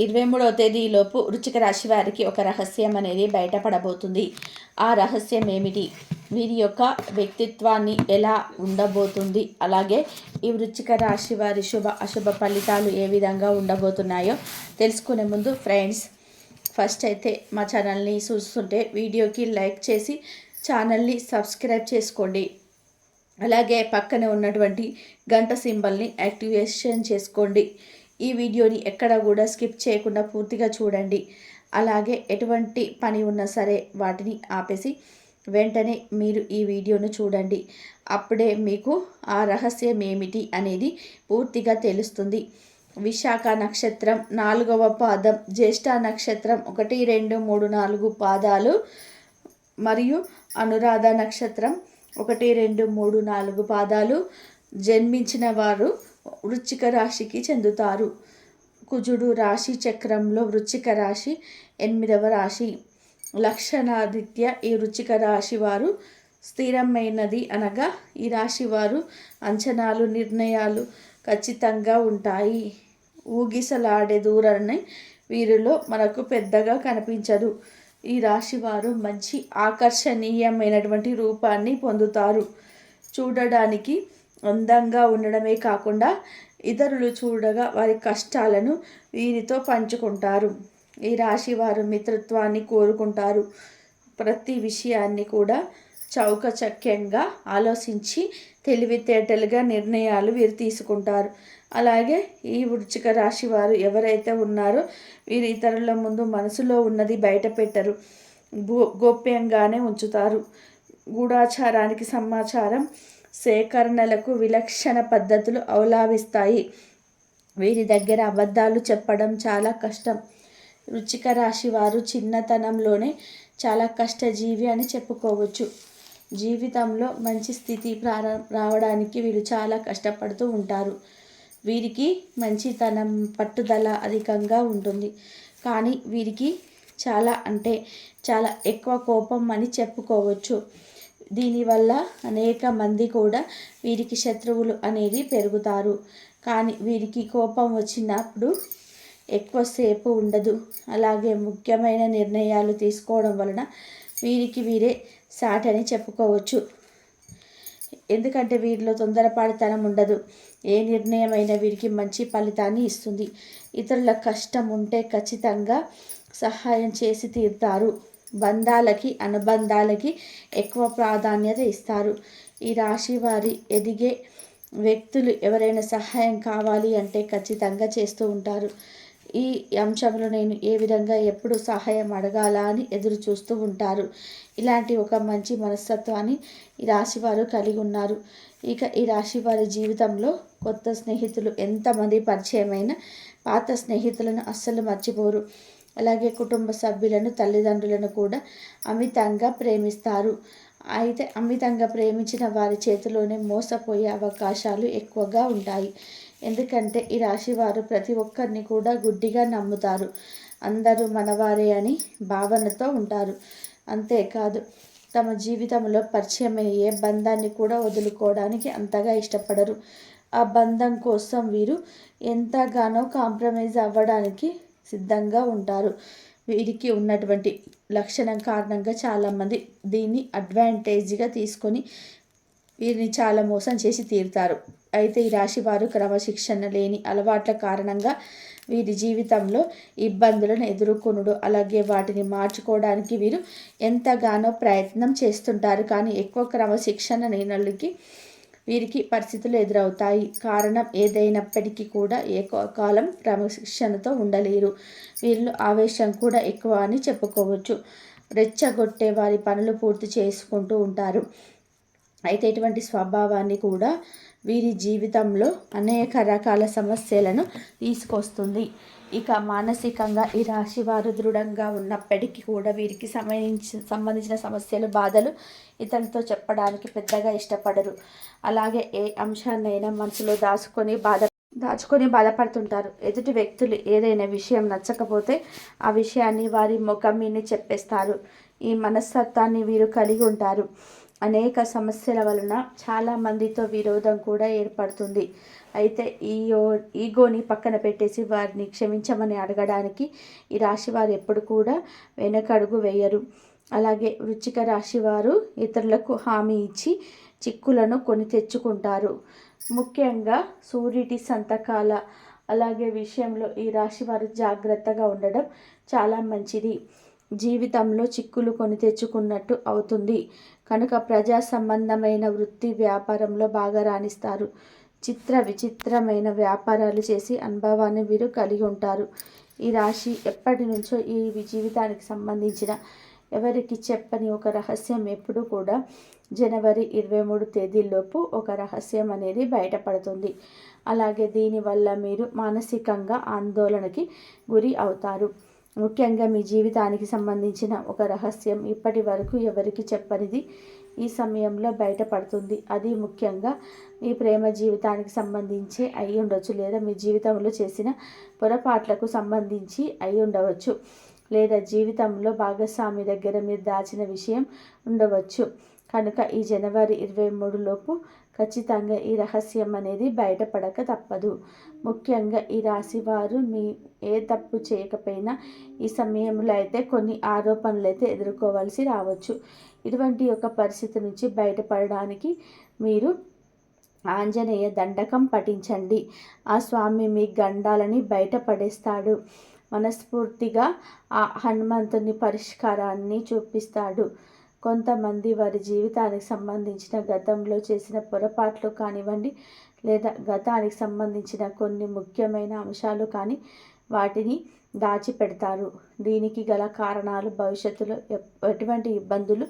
23వ తేదీలోపు వృశ్చిక రాశి వారికి ఒక రహస్యం అనేది బయటపడబోతుంది. ఆ రహస్యం ఏమిటి, వీరి యొక్క వ్యక్తిత్వాన్ని ఎలా ఉండబోతుంది, అలాగే ఈ వృశ్చిక రాశి వారి శుభ అశుభ ఫలితాలు ఏ విధంగా ఉండబోతున్నాయో తెలుసుకునే ముందు ఫ్రెండ్స్, ఫస్ట్ అయితే మా ఛానల్ని చూస్తుంటే వీడియోకి లైక్ చేసి ఛానల్ని సబ్స్క్రైబ్ చేసుకోండి. అలాగే పక్కనే ఉన్నటువంటి గంట సింబల్ని యాక్టివేషన్ చేసుకోండి. ఈ వీడియోని ఎక్కడ కూడా స్కిప్ చేయకుండా పూర్తిగా చూడండి. అలాగే ఎటువంటి పని ఉన్నా సరే వాటిని ఆపేసి వెంటనే మీరు ఈ వీడియోను చూడండి. అప్పుడే మీకు ఆ రహస్యం ఏమిటి అనేది పూర్తిగా తెలుస్తుంది. విశాఖ నక్షత్రం 4వ పాదం, జ్యేష్ఠ నక్షత్రం 1, 2, 3, 4 పాదాలు మరియు అనురాధ నక్షత్రం 1, 2, 3, 4 పాదాలు జన్మించిన వారు వృశ్చిక రాశికి చెందుతారు. కుజుడు రాశి చక్రంలో వృశ్చిక రాశి 8వ రాశి. లక్షణాదిత్య ఈ వృశ్చిక రాశి వారు స్థిరమైనది అనగా ఈ రాశి వారు అంచనాలు, నిర్ణయాలు ఖచ్చితంగా ఉంటాయి. ఊగిసలాడే దూరాన్ని వీరిలో మనకు పెద్దగా కనిపించదు. ఈ రాశి వారు మంచి ఆకర్షణీయమైనటువంటి రూపాన్ని పొందుతారు. చూడడానికి అందంగా ఉండడమే కాకుండా ఇతరులు చూడగా వారి కష్టాలను వీరితో పంచుకుంటారు. ఈ రాశి వారు మిత్రత్వాన్ని కోరుకుంటారు. ప్రతి విషయాన్ని కూడా చౌకచక్యంగా ఆలోచించి తెలివితేటలుగా నిర్ణయాలు వీరు తీసుకుంటారు. అలాగే ఈ వృశ్చిక రాశి వారు ఎవరైతే ఉన్నారో వీరు ఇతరుల ముందు మనసులో ఉన్నది బయట పెట్టరు, గోప్యంగానే ఉంచుతారు. గూఢాచారానికి సమాచారం సేకరణలకు విలక్షణ పద్ధతులు అవలంబిస్తాయి. వీరి దగ్గర అబద్ధాలు చెప్పడం చాలా కష్టం. వృశ్చిక రాశి వారు చిన్నతనంలోనే చాలా కష్టజీవి అని చెప్పుకోవచ్చు. జీవితంలో మంచి స్థితి రావడానికి వీరు చాలా కష్టపడుతూ ఉంటారు. వీరికి మంచితనం, పట్టుదల అధికంగా ఉంటుంది. కానీ వీరికి చాలా ఎక్కువ కోపం అని చెప్పుకోవచ్చు. దీనివల్ల అనేక మంది కూడా వీరికి శత్రువులు అనేది పెరుగుతారు. కానీ వీరికి కోపం వచ్చినప్పుడు ఎక్కువసేపు ఉండదు. అలాగే ముఖ్యమైన నిర్ణయాలు తీసుకోవడం వలన వీరికి వీరే సాటి అని చెప్పుకోవచ్చు. ఎందుకంటే వీరిలో తొందరపాటుతనం ఉండదు. ఏ నిర్ణయమైనా వీరికి మంచి ఫలితాన్ని ఇస్తుంది. ఇతరుల కష్టం ఉంటే ఖచ్చితంగా సహాయం చేసి తీరుతారు. బంధాలకి, అనుబంధాలకి ఎక్కువ ప్రాధాన్యత ఇస్తారు. ఈ రాశి వారి ఎదిగే వ్యక్తులు ఎవరైనా సహాయం కావాలి అంటే ఖచ్చితంగా చేస్తూ ఉంటారు. ఈ అంశంలో నేను ఏ విధంగా ఎప్పుడు సహాయం అడగాలా అని ఎదురు చూస్తూ ఉంటారు. ఇలాంటి ఒక మంచి మనస్తత్వాన్ని ఈ రాశి వారు కలిగి ఉన్నారు. ఇక ఈ రాశి వారి జీవితంలో కొత్త స్నేహితులు ఎంతమంది పరిచయమైన పాత స్నేహితులను అస్సలు మర్చిపోరు. అలాగే కుటుంబ సభ్యులను, తల్లిదండ్రులను కూడా అమితంగా ప్రేమిస్తారు. అయితే అమితంగా ప్రేమించిన వారి చేతిలోనే మోసపోయే అవకాశాలు ఎక్కువగా ఉంటాయి. ఎందుకంటే ఈ రాశి వారు ప్రతి ఒక్కరిని కూడా గుడ్డిగా నమ్ముతారు. అందరూ మనవారే అని భావనతో ఉంటారు. అంతేకాదు, తమ జీవితంలో పరిచయమైన ఏ బంధాన్ని కూడా వదులుకోవడానికి అంతగా ఇష్టపడరు. ఆ బంధం కోసం వీరు ఎంతగానో కాంప్రమైజ్ అవ్వడానికి సిద్ధంగా ఉంటారు. వీరికి ఉన్నటువంటి లక్షణం కారణంగా చాలామంది దీన్ని అడ్వాంటేజ్గా తీసుకొని వీరిని చాలా మోసం చేసి తీరుతారు. అయితే ఈ రాశి వారు క్రమశిక్షణ లేని అలవాట్ల కారణంగా వీరి జీవితంలో ఇబ్బందులను ఎదుర్కొనుడు, అలాగే వాటిని మార్చుకోవడానికి వీరు ఎంతగానో ప్రయత్నం చేస్తుంటారు. కానీ ఎక్కువ క్రమశిక్షణ లేనోళ్ళకి వీరికి పరిస్థితులు ఎదురవుతాయి. కారణం ఏదైనప్పటికీ కూడా కాలం క్రమశిక్షణతో ఉండలేరు. వీళ్ళు ఆవేశం కూడా ఎక్కువ అని చెప్పుకోవచ్చు. రెచ్చగొట్టే వారి పనులు పూర్తి చేసుకుంటూ ఉంటారు. అయితే ఇటువంటి స్వభావాన్ని కూడా వీరి జీవితంలో అనేక రకాల సమస్యలను తీసుకొస్తుంది. ఇక మానసికంగా ఈ రాశి వారు దృఢంగా ఉన్నప్పటికీ కూడా వీరికి సంబంధించిన సమస్యలు, బాధలు ఇతరులతో చెప్పడానికి పెద్దగా ఇష్టపడరు. అలాగే ఏ అంశాన్నైనా మనసులో దాచుకొని బాధపడుతుంటారు. ఎదుటి వ్యక్తులు ఏదైనా విషయం నచ్చకపోతే ఆ విషయాన్ని వారి ముఖం మీద చెప్పేస్తారు. ఈ మనస్తత్వాన్ని వీరు కలిగి ఉంటారు. అనేక సమస్యల వలన చాలామందితో విరోధం కూడా ఏర్పడుతుంది. అయితే ఈగోని పక్కన పెట్టేసి వారిని క్షమించమని అడగడానికి ఈ రాశి వారు ఎప్పుడు కూడా వెనకడుగు వేయరు. అలాగే వృశ్చిక రాశి వారు ఇతరులకు హామీ ఇచ్చి చిక్కులను కొని తెచ్చుకుంటారు. ముఖ్యంగా సూర్యుడి సంతకాల అలాగే విషయంలో ఈ రాశి వారు జాగ్రత్తగా ఉండడం చాలా మంచిది. జీవితంలో చిక్కులు కొని తెచ్చుకున్నట్టు అవుతుంది కనుక ప్రజా సంబంధమైన వృత్తి వ్యాపారంలో బాగా రాణిస్తారు. విచిత్రమైన వ్యాపారాలు చేసి అనుభవాన్ని వీరు కలిగి ఉంటారు. ఈ రాశి ఎప్పటి నుంచో ఈ జీవితానికి సంబంధించిన ఎవరికి చెప్పని ఒక రహస్యం ఎప్పుడు కూడా జనవరి 23 తేదీలోపు ఒక రహస్యం అనేది బయటపడుతుంది. అలాగే దీనివల్ల మీరు మానసికంగా ఆందోళనకి గురి అవుతారు. ముఖ్యంగా మీ జీవితానికి సంబంధించిన ఒక రహస్యం ఇప్పటి వరకు ఎవరికి చెప్పనిది ఈ సమయంలో బయటపడుతుంది. అది ముఖ్యంగా మీ ప్రేమ జీవితానికి సంబంధించి అయి ఉండవచ్చు, లేదా మీ జీవితంలో చేసిన పొరపాట్లకు సంబంధించి అయి ఉండవచ్చు, లేదా జీవితంలో భాగస్వామి దగ్గర మీరు దాచిన విషయం ఉండవచ్చు. కనుక ఈ జనవరి 23 లోపు ఖచ్చితంగా ఈ రహస్యం అనేది బయటపడక తప్పదు. ముఖ్యంగా ఈ రాశి వారు మీ ఏ తప్పు చేయకపోయినా ఈ సమయంలో అయితే కొన్ని ఆరోపణలు అయితే ఎదుర్కోవాల్సి రావచ్చు. ఇటువంటి ఒక పరిస్థితి నుంచి బయటపడడానికి మీరు ఆంజనేయ దండకం పఠించండి. ఆ స్వామి మీ గండాలని బయటపడేస్తాడు. మనస్ఫూర్తిగా ఆ హనుమంతుని పరిష్కారాన్ని చూపిస్తాడు. కొంతమంది వారి జీవితానికి సంబంధించిన గతంలో చేసిన పొరపాట్లు కానివ్వండి, లేదా గతానికి సంబంధించిన కొన్ని ముఖ్యమైన అంశాలు కానీ వాటిని దాచిపెడతారు. దీనికి గల కారణాలు భవిష్యత్తులో ఎటువంటి ఇబ్బందులు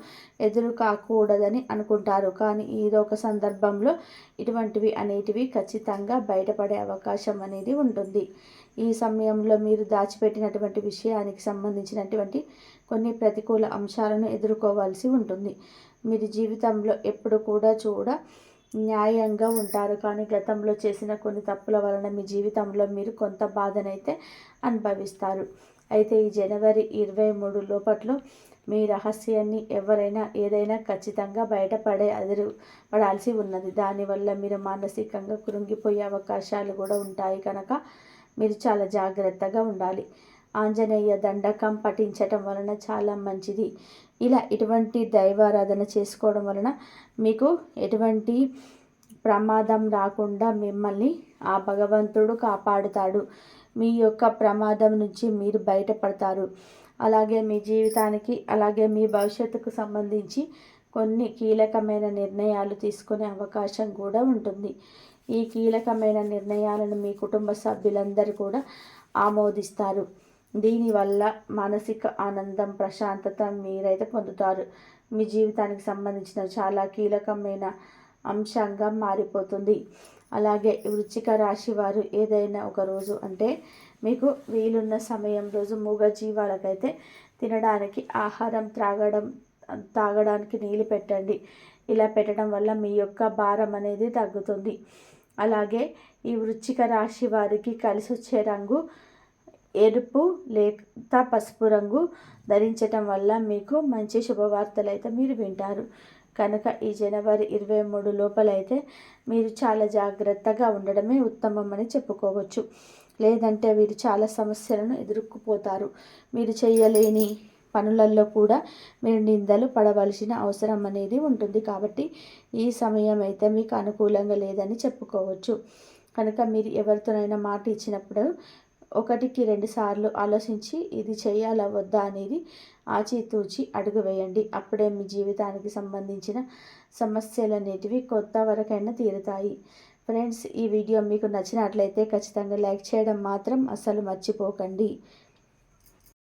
ఎదురు కాకూడదని అనుకుంటారు. కానీ ఒక సందర్భంలో ఇటువంటివి అనేటివి ఖచ్చితంగా బయటపడే అవకాశం అనేది ఉంటుంది. ఈ సమయంలో మీరు దాచిపెట్టినటువంటి విషయానికి సంబంధించినటువంటి కొన్ని ప్రతికూల అంశాలను ఎదుర్కోవాల్సి ఉంటుంది. మీరు జీవితంలో ఎప్పుడు కూడా న్యాయంగా ఉంటారు, కానీ గతంలో చేసిన కొన్ని తప్పుల వలన మీ జీవితంలో మీరు కొంత బాధనైతే అనుభవిస్తారు. అయితే ఈ జనవరి 23 లోపట్లో మీ రహస్యాన్ని ఏదైనా ఖచ్చితంగా పడాల్సి ఉన్నది. దానివల్ల మీరు మానసికంగా కృంగిపోయే అవకాశాలు కూడా ఉంటాయి కనుక మీరు చాలా జాగ్రత్తగా ఉండాలి. ఆంజనేయ దండకం పఠించటం వలన చాలా మంచిది. ఇటువంటి దైవారాధన చేసుకోవడం వలన మీకు ఎటువంటి ప్రమాదం రాకుండా మిమ్మల్ని ఆ భగవంతుడు కాపాడుతాడు. మీ యొక్క ప్రమాదం నుంచి మీరు బయటపడతారు. అలాగే మీ జీవితానికి అలాగే మీ భవిష్యత్తుకు సంబంధించి కొన్ని కీలకమైన నిర్ణయాలు తీసుకునే అవకాశం కూడా ఉంటుంది. ఈ కీలకమైన నిర్ణయాలను మీ కుటుంబ సభ్యులందరూ కూడా ఆమోదిస్తారు. దీనివల్ల మానసిక ఆనందం, ప్రశాంతత మీరైతే పొందుతారు. మీ జీవితానికి సంబంధించిన చాలా కీలకమైన అంశంగా మారిపోతుంది. అలాగే వృశ్చిక రాశి వారు ఏదైనా ఒక రోజు అంటే మీకు వీలున్న సమయం రోజు మూగజీవాలకైతే తినడానికి ఆహారం, తాగడానికి నీళ్ళు పెట్టండి. ఇలా పెట్టడం వల్ల మీ యొక్క భారం అనేది తగ్గుతుంది. అలాగే ఈ వృశ్చిక రాశి వారికి కలిసి వచ్చే రంగు ఎరుపు లేదా పసుపు రంగు ధరించటం వల్ల మీకు మంచి శుభవార్తలు అయితే మీరు వింటారు. కనుక ఈ జనవరి 23 లోపలైతే మీరు చాలా జాగ్రత్తగా ఉండడమే ఉత్తమం అని చెప్పుకోవచ్చు. లేదంటే వీరు చాలా సమస్యలను ఎదుర్కొపోతారు. మీరు చేయలేని పనులలో కూడా మీరు నిందలు పడవలసిన అవసరం అనేది ఉంటుంది. కాబట్టి ఈ సమయం అయితే మీకు అనుకూలంగా లేదని చెప్పుకోవచ్చు. కనుక మీరు ఎవరితోనైనా మాట ఇచ్చినప్పుడు 1కి 2 సార్లు ఆలోచించి ఇది చేయాలా వద్దా అనేది ఆచితూచి అడుగు వేయండి. అప్పుడే మీ జీవితానికి సంబంధించిన సమస్యలు అనేటివి కొత్త వరకైనా తీరుతాయి. ఫ్రెండ్స్, ఈ వీడియో మీకు నచ్చినట్లయితే ఖచ్చితంగా లైక్ చేయడం మాత్రం అస్సలు మర్చిపోకండి.